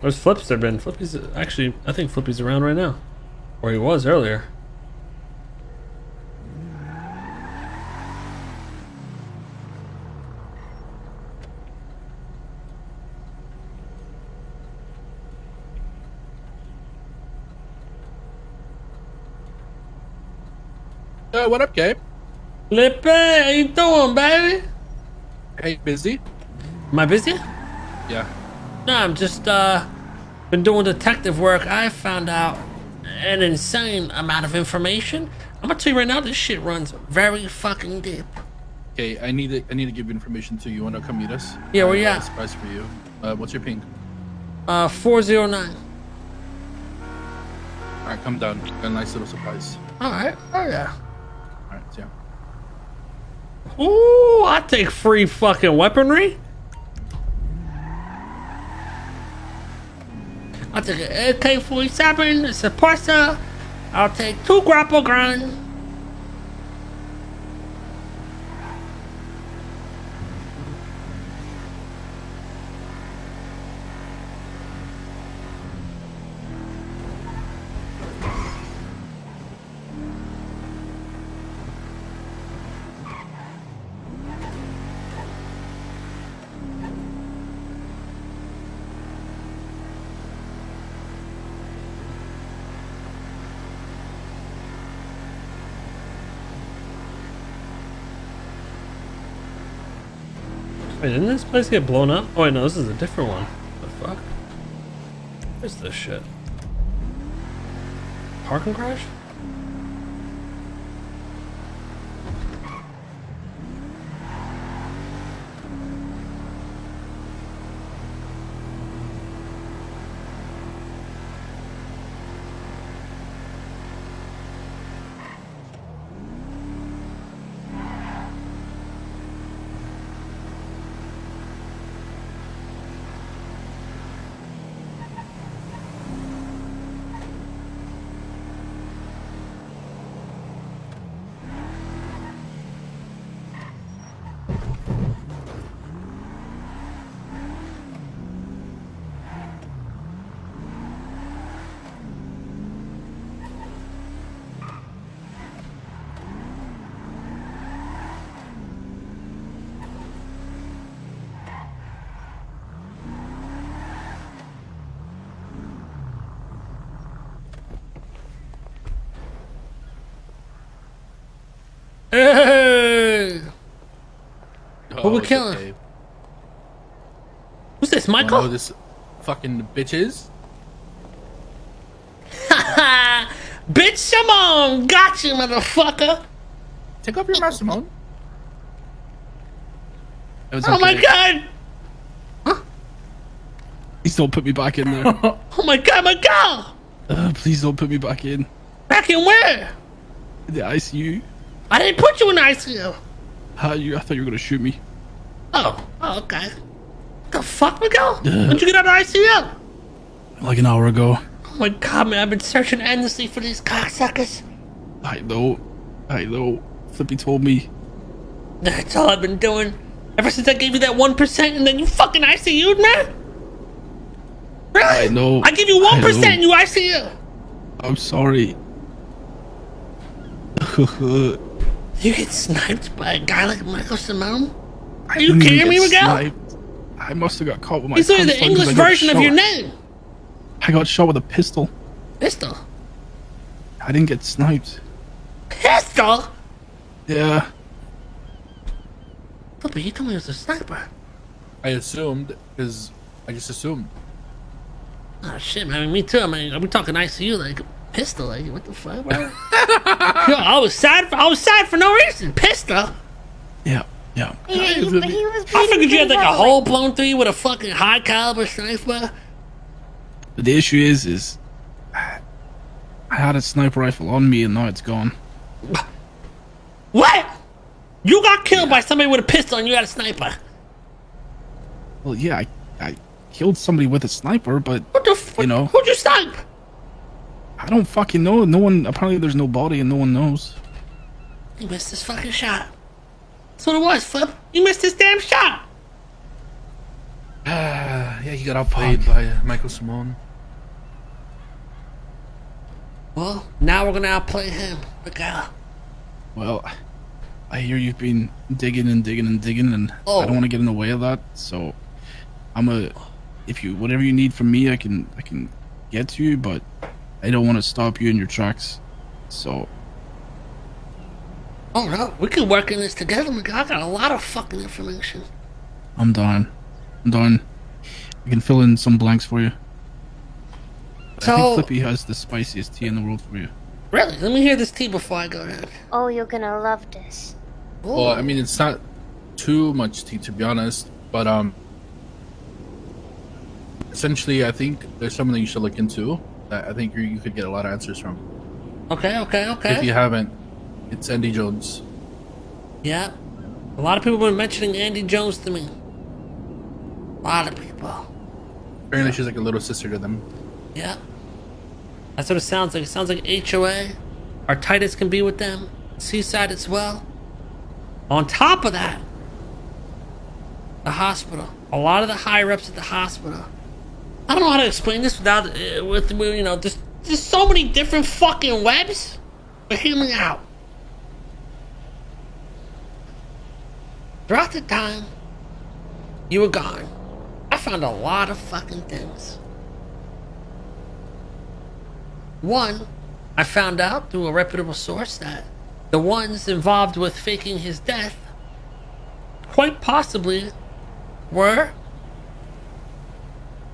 Where's Flipster been? Flippy's actually, I think Flippy's around right now. Or he was earlier. What up, Gabe? Flippy, how you doing, baby? Hey, busy? Am I busy? Yeah. No, I'm just, been doing detective work. I found out an insane amount of information. I'm gonna tell you right now, this shit runs very fucking deep. Okay, I need to give you information too. You want to come meet us? Yeah, where I you got at? a surprise for you. What's your ping? 409. All right, come down. Got a nice little surprise. Alright, oh yeah. All right, yeah. Ooh, I take free fucking weaponry. I'll take an AK-47, a suppressor. I'll take 2 grapple guns. Wait, didn't this place get blown up? Oh wait, no, this is a different one. What the fuck? Where's this shit? Parking crash? Hey! Who we killing? Okay. Who's this, Wanna know Michael? who this fucking bitch is? Haha! Bitch, Simone! Got you, motherfucker! Take off your mask, Simone. It was Oh my okay. god! Please don't put me back in there. Oh my god, my god! Please don't put me back in. Back in where? The ICU. I didn't put you in the ICU. I thought you were gonna shoot me. Oh, okay. What the fuck, Miguel? When'd you get out of the ICU? Like an hour ago. Oh my god, man, I've been searching endlessly for these cocksuckers. I know. Flippy told me. That's all I've been doing. Ever since I gave you that 1% and then you fucking ICU'd, man? Really? I know. I give you 1% and you ICU. I'm sorry. You get sniped by a guy like Michael Simone? Are I you didn't even kidding me, get Miguel? sniped. I must have got caught with my He's only pants the down 'cause English I got version of your shot. name. I got shot with a pistol. Pistol. I didn't get sniped. Pistol? Yeah. But you told me it was a sniper. I assumed, because I just assumed. Oh shit, man. I mean, me too. I mean, are we talking ICU like pistol? Like what the fuck, bro? Yo, I was sad for no reason. Pistol. Yeah. Yeah, he was I figured you had like a hole blown through you with a fucking high caliber sniper. But the issue is I had a sniper rifle on me and now it's gone. What? You got killed by somebody with a pistol and you had a sniper. Well, yeah, I killed somebody with a sniper, but What the fuck? You know. Who'd you snipe? I don't fucking know. No one. Apparently, there's no body and no one knows. You missed this fucking shot. That's what it was, Flip. You missed this damn shot. Yeah, Yeah, he got outplayed by Michael Simone. Well, now we're gonna outplay him. Look out. Well, I hear you've been digging and digging and digging, and Oh. I don't want to get in the way of that. So, if you whatever you need from me, I can get to you, but I don't want to stop you in your tracks. So, Oh no, we can work in this together. I got a lot of fucking information. I'm done. I can fill in some blanks for you. I So, think Flippy has the spiciest tea in the world for you. really, let me hear this tea before I go down. Oh, you're gonna love this. Ooh. Well, I mean, it's not too much tea, to be honest, but essentially, I think there's something that you should look into that I think you could get a lot of answers from. Okay. If you haven't, it's Andy Jones. Yeah. A lot of people have been mentioning Andy Jones to me. A lot of people. Apparently, she's like a little sister to them. Yeah. That's what it sounds like. It sounds like HOA are tight as can be with them. Seaside as well. On top of that, the hospital. A lot of the higher ups at the hospital. I don't know how to explain this without, there's so many different fucking webs. But hear me out. Throughout the time you were gone, I found a lot of fucking things. One, I found out through a reputable source that the ones involved with faking his death quite possibly were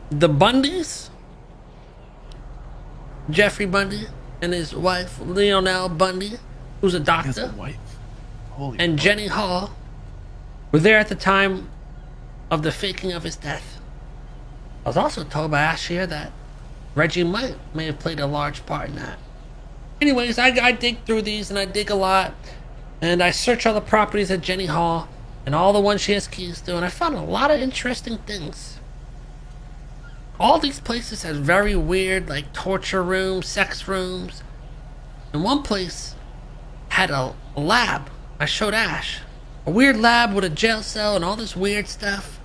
the Bundys, Jeffrey Bundy and his wife Leonelle Bundy, who's a He has doctor, a wife. Holy and fuck. Jenny Hall were there at the time of the faking of his death. I was also told by Ashir that Reggie may have played a large part in that. Anyways, I dig through these, and I dig a lot, and I search all the properties at Jenny Hall and all the ones she has keys to, and I found a lot of interesting things. All these places had very weird, like, torture rooms, sex rooms. And one place had a lab. I showed Ash. A weird lab with a jail cell and all this weird stuff.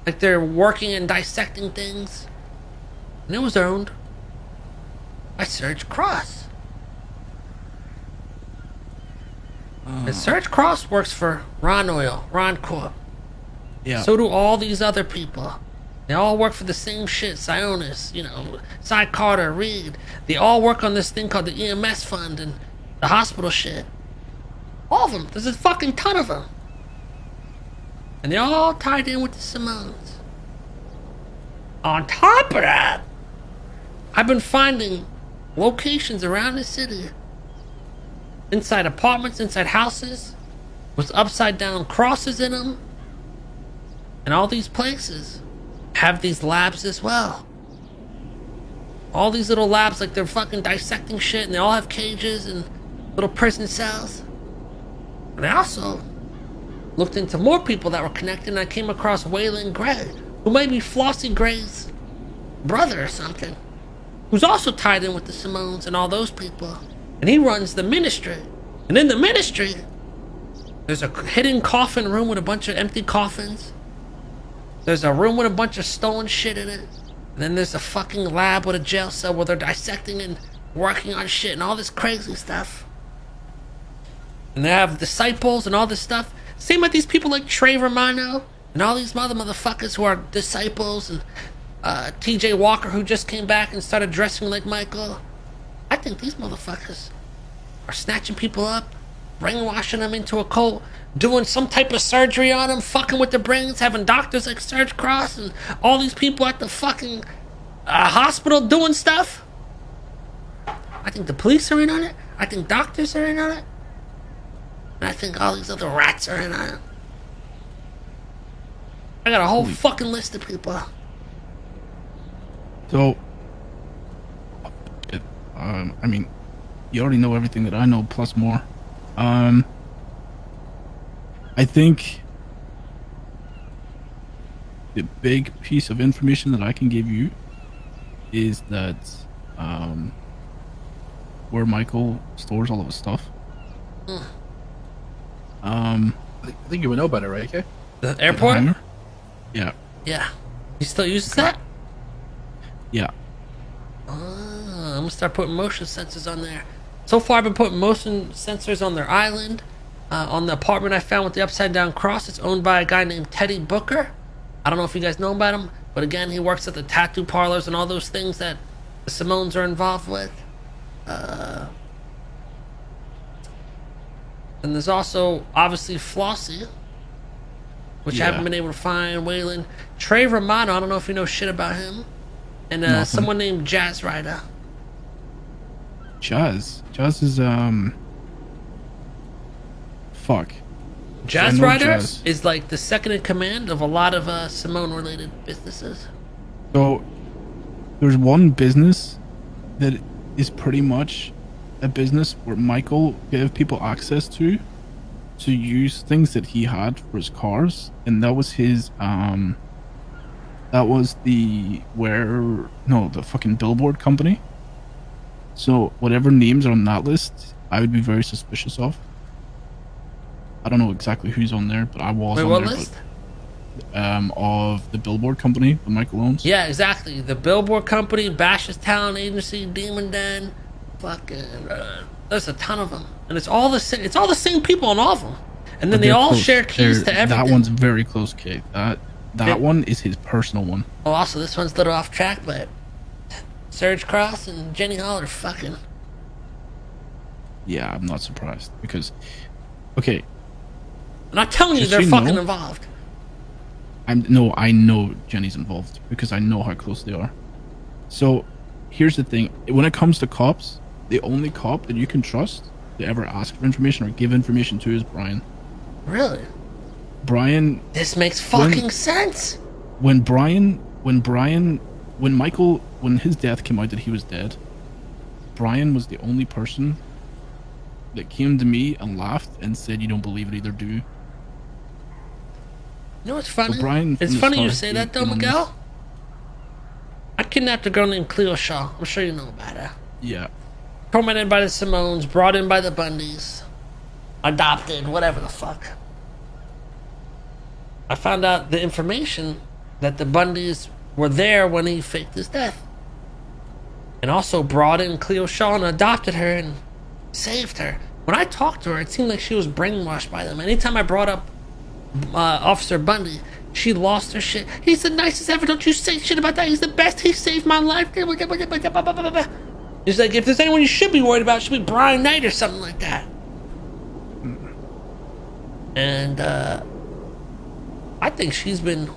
Like they're working and dissecting things. And it was owned by Serge Cross. And Serge Cross works for Ron Oil, Ron Corp. Yeah. So do all these other people. They all work for the same shit. Sionis, Cy Carter, Reed. They all work on this thing called the EMS fund and the hospital shit. All of them. There's a fucking ton of them. And they're all tied in with the Simones. On top of that, I've been finding locations around the city. Inside apartments, inside houses, with upside down crosses in them. And all these places have these labs as well. All these little labs, like they're fucking dissecting shit, and they all have cages and little prison cells. And I also looked into more people that were connected, and I came across Waylon Gray, who may be Flossie Gray's brother or something, who's also tied in with the Simones and all those people. And he runs the ministry. And in the ministry, there's a hidden coffin room with a bunch of empty coffins. There's a room with a bunch of stolen shit in it. And then there's a fucking lab with a jail cell where they're dissecting and working on shit and all this crazy stuff. And they have disciples and all this stuff. Same with these people like Trey Romano and all these motherfuckers who are disciples, and TJ Walker, who just came back and started dressing like Michael. I think these motherfuckers are snatching people up, brainwashing them into a cult, doing some type of surgery on them, fucking with their brains, having doctors like Serge Cross and all these people at the fucking hospital doing stuff. I think the police are in on it. I think doctors are in on it. And I think all these other rats are in on it. I got a whole fucking list of people. So, I mean, you already know everything that I know, plus more. I think the big piece of information that I can give you is that where Michael stores all of his stuff. I think you would know better, right, okay? The airport? Hangar? Yeah. Yeah. He still uses that? Yeah. I'm gonna start putting motion sensors on there. So far, I've been putting motion sensors on their island. On the apartment I found with the upside down cross, it's owned by a guy named Teddy Booker. I don't know if you guys know about him, but again, he works at the tattoo parlors and all those things that the Simones are involved with. And there's also, obviously, Flossie, which I haven't been able to find. Waylon. Trey Romano, I don't know if you know shit about him. And someone named Jazz Rider. Jazz is fuck. Jazz Rider is like the second in command of a lot of Simone related businesses. So there's one business that is pretty much a business where Michael gave people access to use things that he had for his cars, and that was his that was the fucking billboard company. So whatever names are on that list, I would be very suspicious of. I don't know exactly who's on there, but I was on what there. List? Of the billboard company that Michael owns. Yeah, exactly. The billboard company, Bash's Talent Agency, Demon Den, fucking. There's a ton of them, and it's all the same. It's all the same people on all of them, and then they all close. share keys to everything. That one's very close, Kate. That one is his personal one. Oh, also this one's a little off track, but Serge Cross and Jenny Hall are fucking. Yeah, I'm not surprised because, okay. I'm not telling you they're fucking involved. I know Jenny's involved because I know how close they are. So, here's the thing: when it comes to cops, the only cop that you can trust to ever ask for information or give information to is Brian. Really? Brian. This makes fucking sense. When his death came out that he was dead, Brian was the only person that came to me and laughed and said, "You don't believe it, either do." You know what's funny? So Brian, it's funny you say that though, Miguel. I kidnapped a girl named Cleo Shaw. I'm sure you know about her. Yeah. Tormented by the Simones, brought in by the Bundys, adopted, whatever the fuck. I found out the information that the Bundys were there when he faked his death. And also brought in Cleo Shaw and adopted her and saved her. When I talked to her, it seemed like she was brainwashed by them. Anytime I brought up Officer Bundy, she lost her shit. He's the nicest ever. Don't you say shit about that. He's the best. He saved my life. It's like, if there's anyone you should be worried about, it should be Brian Knight or something like that. And I think she's been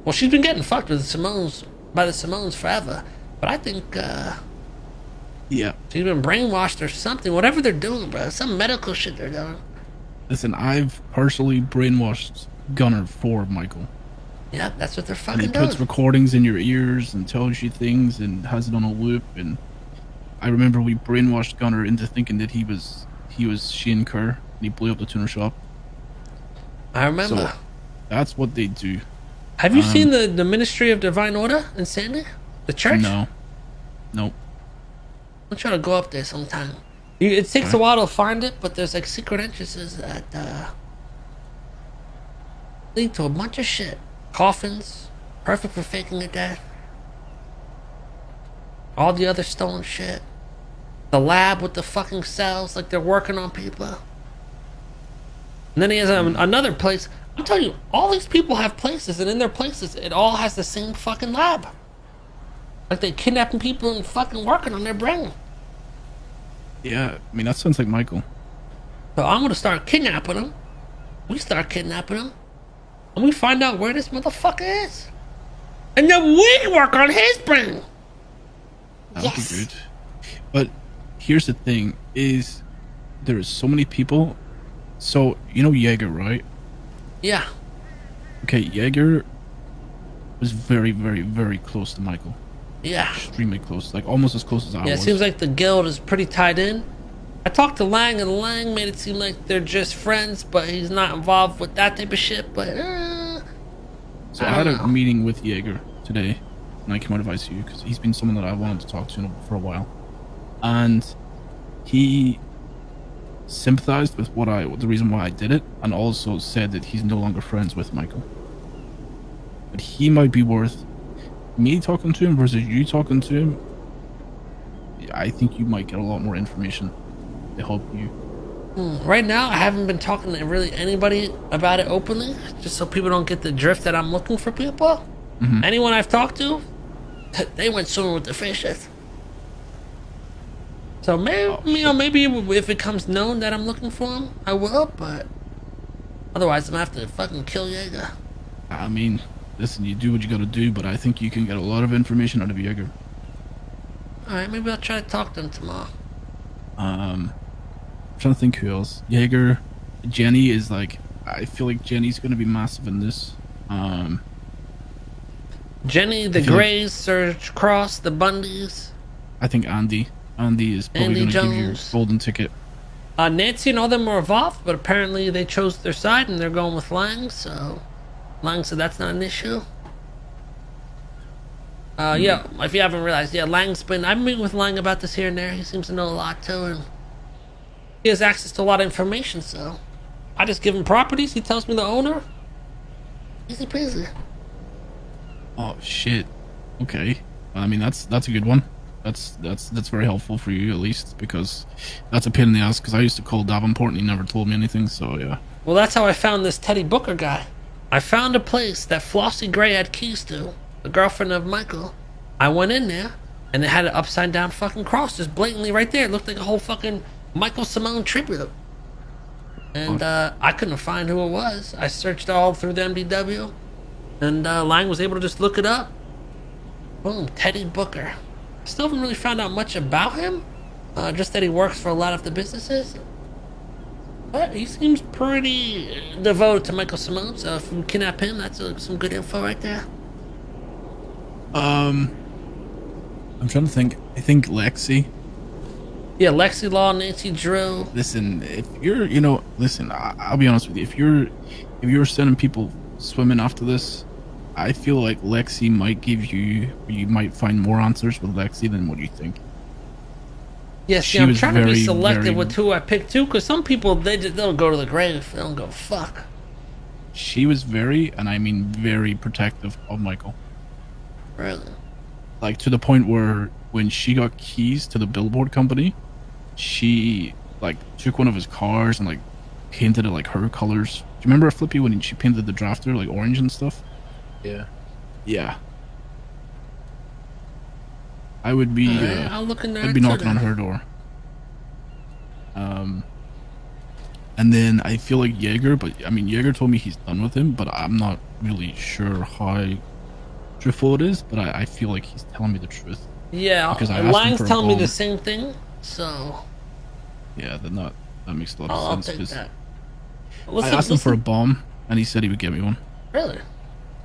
getting fucked with the Simones by the Simones forever. But I think yeah, she's been brainwashed or something. Whatever they're doing, bro. Some medical shit they're doing. Listen, I've personally brainwashed Gunner for Michael. Yeah, that's what they're fucking and he doing. puts recordings in your ears and tells you things and has it on a loop. And I remember we brainwashed Gunner into thinking that he was Shane Kerr, and he blew up the tuner shop. I remember. So that's what they do. Have you seen the Ministry of Divine Order in Sandy? The church? No. Nope. I'm trying to go up there sometime. It takes a while to find it, but there's like secret entrances that lead to a bunch of shit. Coffins, perfect for faking a death. All the other stolen shit. The lab with the fucking cells, like they're working on people. And then he has another place. I'm telling you, all these people have places, and in their places, it all has the same fucking lab. Like they kidnapping people and fucking working on their brain. Yeah, I mean, that sounds like Michael. So I'm gonna start kidnapping him. We start kidnapping him. And we find out where this motherfucker is. And then we work on his brain. That would be good. But here's the thing, is there's so many people. So, you know Jaeger, right? Yeah. Okay, Jaeger was very, very, very close to Michael. Yeah. Extremely close, like almost as close as I was. Yeah, it seems like the guild is pretty tied in. I talked to Lang, and Lang made it seem like they're just friends, but he's not involved with that type of shit. But so I had a meeting with Jaeger today, and I came out of ICU because he's been someone that I wanted to talk to for a while, and he sympathized with the reason why I did it, and also said that he's no longer friends with Michael. but he might be worth me talking to him versus you talking to him. I think you might get a lot more information to help you. Right now, I haven't been talking to really anybody about it openly, just so people don't get the drift that I'm looking for people. Anyone I've talked to, they went swimming with the fishes. So maybe, maybe if it becomes known that I'm looking for him, I will, but otherwise I'm gonna have to fucking kill Jaeger. I mean, listen, you do what you gotta do, but I think you can get a lot of information out of Jaeger. Alright, maybe I'll try to talk to him tomorrow. I'm trying to think who else. Jaeger, Jenny is like, I feel like Jenny's gonna be massive in this. Jenny, the Greys, Serge Cross, the Bundys. I think Andy is probably Andy gonna give you your Jones. golden ticket. Nancy and all them were involved, but apparently they chose their side and they're going with Lang, so Lang said that's not an issue. Yeah, if you haven't realized, yeah, I've been meeting with Lang about this here and there. He seems to know a lot too, and he has access to a lot of information, so I just give him properties, he tells me the owner. Easy peasy. Oh shit. Okay. I mean, that's a good one. That's very helpful for you, at least, because that's a pain in the ass, because I used to call Davenport and he never told me anything, so yeah. Well, that's how I found this Teddy Booker guy. I found a place that Flossie Gray had keys to, the girlfriend of Michael. I went in there, and it had an upside down fucking cross just blatantly right there. It looked like a whole fucking Michael Simone tribute. And I couldn't find who it was. I searched all through the MDW, and Lang was able to just look it up. Boom, Teddy Booker. Still haven't really found out much about him, just that he works for a lot of the businesses. But he seems pretty devoted to Michael Simone, so if we kidnap him, that's some good info right there. I'm trying to think. I think Lexi. Yeah, Lexi Law, Nancy Drew. Listen, if you're, listen, I'll be honest with you. If you're sending people swimming after this, I feel like Lexi might you might find more answers with Lexi than what you think. Yes, She yeah, I'm was trying to be very, selective very- with who I pick too, because some people, they'll go to the grave. They don't go fuck. She was very, and I mean very protective of Michael. Really? Like, to the point where when she got keys to the billboard company, she like took one of his cars and like painted it like her colors. Do you remember Flippy when she painted the drafter like orange and stuff? Yeah. Yeah. I would be Alright, I'll look in there I'd be too knocking on then. her door. And then I feel like Jaeger, but I mean Jaeger told me he's done with him, but I'm not really sure how truthful it is, but I feel like he's telling me the truth. Yeah, Because I asked him Lang's for a telling me the bomb. same thing, so Yeah, then that makes a lot I'll of sense. take 'Cause that. I asked him for a bomb, and he said he would get me one. Really?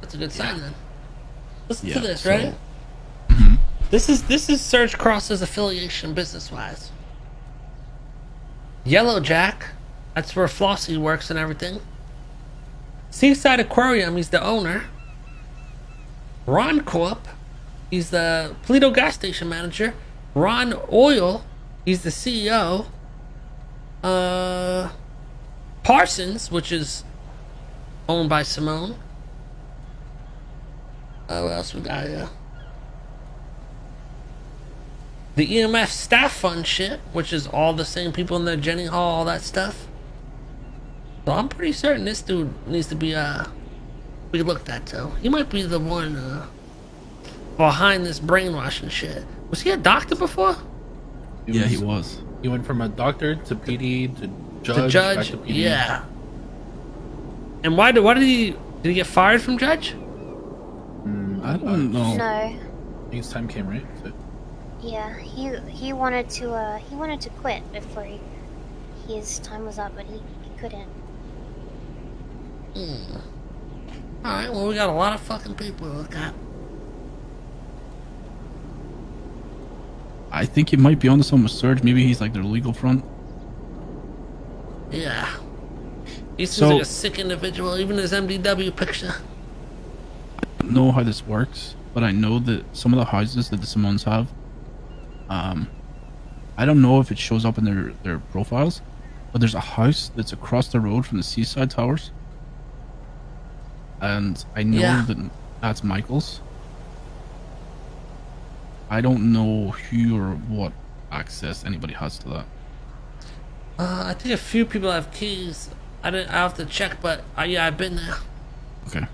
That's a good sign then. Listen Yeah, to this, so- ready? This is Serge Cross's affiliation business-wise. Yellow Jack, that's where Flossie works and everything. Seaside Aquarium, he's the owner. Ron Corp, he's the Paleto gas station manager. Ron Oil, he's the CEO. Parsons, which is owned by Simone. What else we got here? The EMF staff fund shit, which is all the same people in there, Jenny Hall, all that stuff. So I'm pretty certain this dude needs to be looked at too. He might be the one behind this brainwashing shit. Was he a doctor before? Yeah, he was. He went from a doctor to PD to judge. The Back judge? to PD. Yeah. And why did he get fired from judge? I don't know. No. I think his time came, right? So, Yeah, he wanted to quit before his time was up, but he couldn't. Alright, well we got a lot of fucking people to look at. I think he might be onto something with Surge. Maybe he's like their legal front. Yeah. He seems So- like a sick individual, even his MDW picture. I don't know how this works, but I know that some of the houses that the Simones have, I don't know if it shows up in their profiles, but there's a house that's across the road from the Seaside Towers. And I know Yeah. that's Michael's. I don't know who or what access anybody has to that. I think a few people have keys. I have to check, but yeah, I've been there. Okay.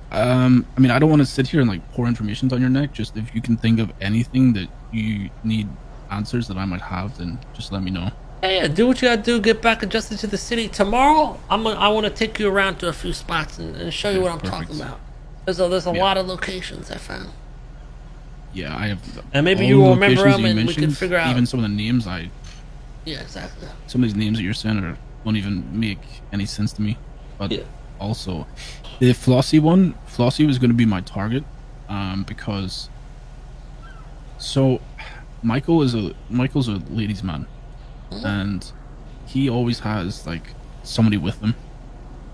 I mean, I don't want to sit here and like pour information down your neck. Just if you can think of anything that you need answers that I might have, then just let me know. Yeah, do what you gotta do. Get back adjusted to the city. Tomorrow, I want to take you around to a few spots and show you what I'm Perfect. talking about. There's a lot of locations I found. Yeah, I have. And maybe all you the will remember locations them you and we mentioned, can figure out. Even some of the names Yeah, exactly. some of these names that you're saying don't even make any sense to me. But Yeah. also, the Flossie one, Flossie was going to be my target, because. So, Michael's a ladies' man, and he always has like somebody with him,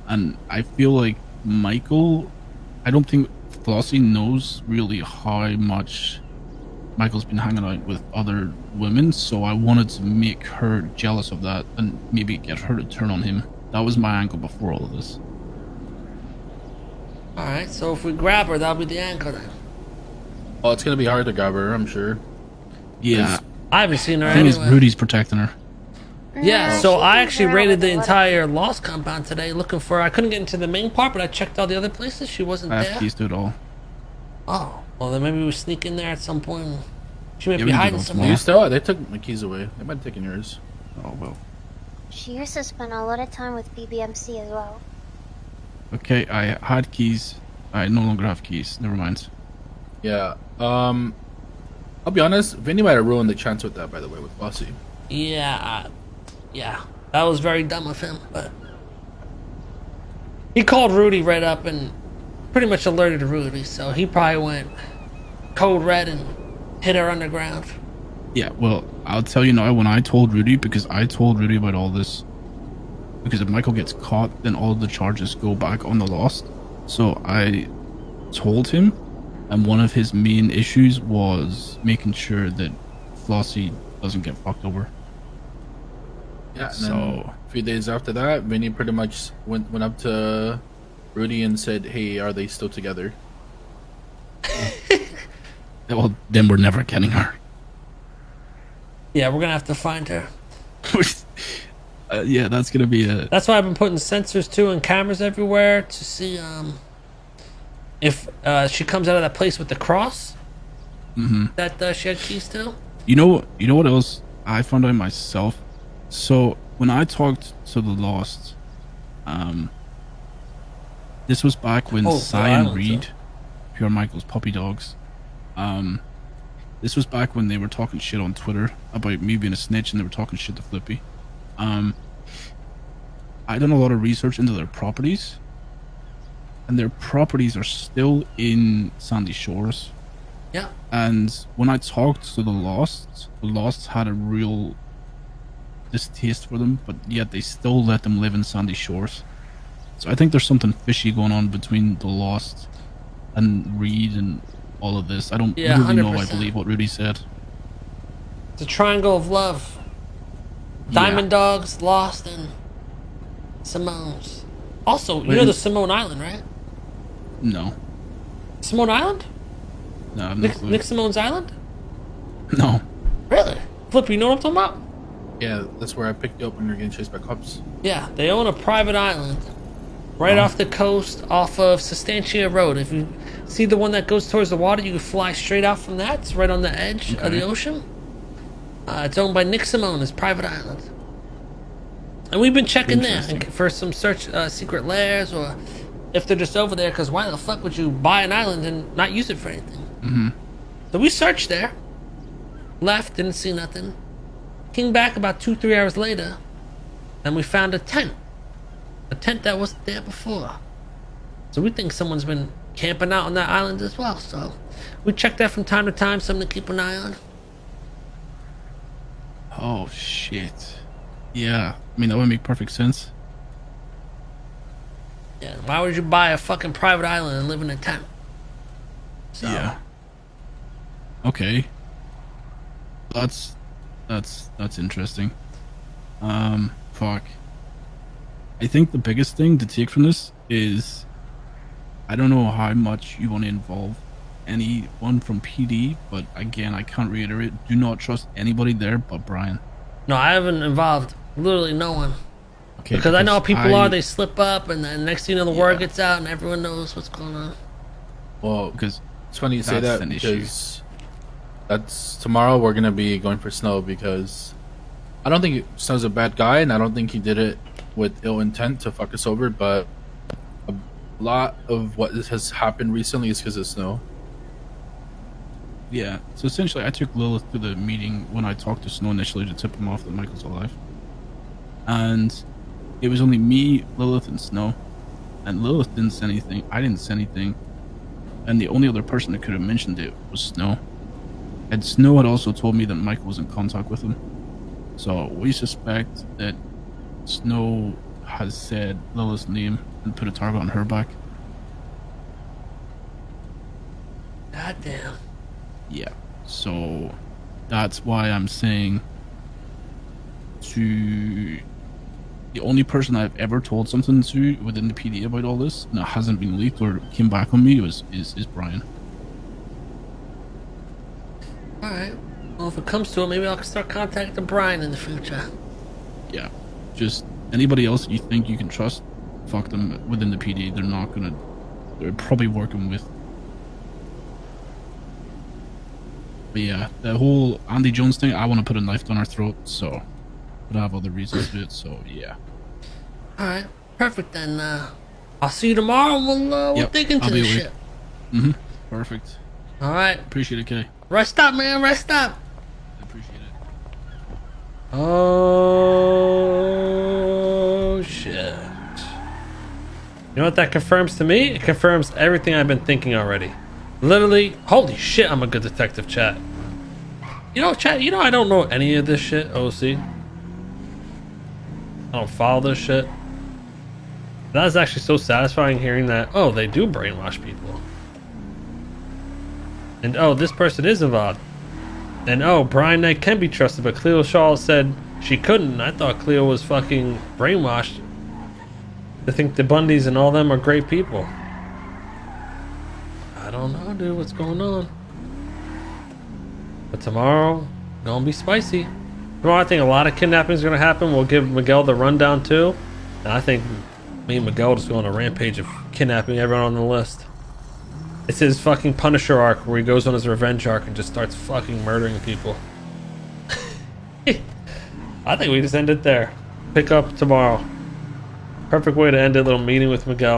and I feel like Michael. I don't think Flossie knows really how much Michael's been hanging out with other women, so I wanted to make her jealous of that and maybe get her to turn on him. That was my angle before all of this. All right, so if we grab her, that'll be the anchor then. Oh, it's gonna be hard to grab her, I'm sure. Yeah, I haven't seen her I think it's anywhere. Rudy's protecting her. Yeah, Nah, so she I can actually burn raided with the a lot of entire Lost compound today looking for her. I couldn't get into the main part, but I checked all the other places. She wasn't I have there. keys to it all. Oh, well then maybe we sneak in there at some point. She may Yeah, be we can hiding go somewhere. You still? They took my keys away. They might have taken yours. Oh well. She used to spend a lot of time with BBMC as well. Okay, I had keys. I no longer have keys. Never mind. Yeah. I'll be honest. Vinny might have ruined the chance with that, by the way, with Bossy. Yeah, yeah, that was very dumb of him, but he called Rudy right up and pretty much alerted Rudy, so he probably went code red and hit her underground. Yeah, well, I'll tell you now, when I told Rudy, because I told Rudy about all this, because if Michael gets caught, then all the charges go back on the Lost. So I told him, and one of his main issues was making sure that Flossie doesn't get fucked over. Yeah. And So- then a few days after that, Vinny pretty much went up to Rudy and said, "Hey, are they still together?" Well, then we're never getting her. Yeah, we're gonna have to find her. Yeah, that's gonna be a... That's why I've been putting sensors too and cameras everywhere to see if she comes out of that place with the cross that she had keys to. You know what else I found out myself? So when I talked to the Lost, this was back when Oh, Cy the and island, Reed, so. who are Michael's puppy dogs, this was back when they were talking shit on Twitter about me being a snitch, and they were talking shit to Flippy. I done a lot of research into their properties, and their properties are still in Sandy Shores. Yeah. And when I talked to the Lost had a real distaste for them, but yet they still let them live in Sandy Shores. So I think there's something fishy going on between the Lost and Reed and all of this. I don't Yeah, really know. I 100%. believe what Rudy said. It's a triangle of love. Diamond Dogs, Lost, and Simone's. Also, you know the Simone Island, right? No, Simone Island? no, I've no clue. Nick Simone's Island? No. Really? Flip, you know what I'm talking about? Yeah, that's where I picked you up when you were getting chased by cops. Yeah, they own a private island right off the coast, off of Sustantia Road. If you see the one that goes towards the water, you can fly straight out from that. It's right on the edge of the ocean. It's owned by Nick Simone, his private island. And we've been checking there for some secret lairs, or if they're just over there, because why the fuck would you buy an island and not use it for anything? So we searched there, left, didn't see nothing. Came back about 2-3 hours later, and we found a tent that wasn't there before. So we think someone's been camping out on that island as well. So we check that from time to time, something to keep an eye on. Oh shit. Yeah, I mean that would make perfect sense. Yeah, why would you buy a fucking private island and live in a tent? So, Yeah. Okay. That's interesting. Fuck. I think the biggest thing to take from this is I don't know how much you want to involve anyone from PD, but again, I can't reiterate. Do not trust anybody there but Brian. No, I haven't involved literally no one. Okay, Because I know how people are, they slip up, and then next thing you know, the word Yeah. gets out, and everyone knows what's going on. Well, because it's funny you say that's that an issue. because that's tomorrow we're gonna be going for Snow because I don't think Snow's a bad guy and I don't think he did it with ill intent to fuck us over, but a lot of what has happened recently is because of Snow. Yeah, so essentially I took Lilith to the meeting when I talked to Snow initially to tip him off that Michael's alive. And it was only me, Lilith, and Snow. And Lilith didn't say anything, I didn't say anything. And the only other person that could have mentioned it was Snow. And Snow had also told me that Michael was in contact with him. So we suspect that Snow has said Lilith's name and put a target on her back. God damn. Yeah, so that's why I'm saying to the only person I've ever told something to within the PD about all this and it hasn't been leaked or came back on me is Brian. Alright. Well, if it comes to it, maybe I'll start contacting Brian in the future. Yeah, just anybody else that you think you can trust, fuck them within the PD. They're probably working with. But yeah, the whole Andy Jones thing, I want to put a knife down our throat, so but I have other reasons to do it, so yeah. Alright. Perfect then. I'll see you tomorrow and we'll Yep, dig into I'll be this awake. shit. Perfect. Alright. Appreciate it, Kay. Rest up, man. Rest up. Appreciate it. Oh, shit. You know what that confirms to me? It confirms everything I've been thinking already. Literally, holy shit, I'm a good detective, chat. You know, chat, I don't know any of this shit, OC. I don't follow this shit. That is actually so satisfying hearing that, oh, they do brainwash people. And oh, this person is involved. And oh, Brian Knight can be trusted, but Cleo Shaw said she couldn't. I thought Cleo was fucking brainwashed to think the Bundys and all them are great people. I don't know, dude, what's going on? But tomorrow, gonna be spicy. Tomorrow, I think a lot of kidnapping is gonna happen. We'll give Miguel the rundown too. And I think me and Miguel just go on a rampage of kidnapping everyone on the list. It's his fucking Punisher arc where he goes on his revenge arc and just starts fucking murdering people. I think we just end it there. Pick up tomorrow. Perfect way to end a little meeting with Miguel.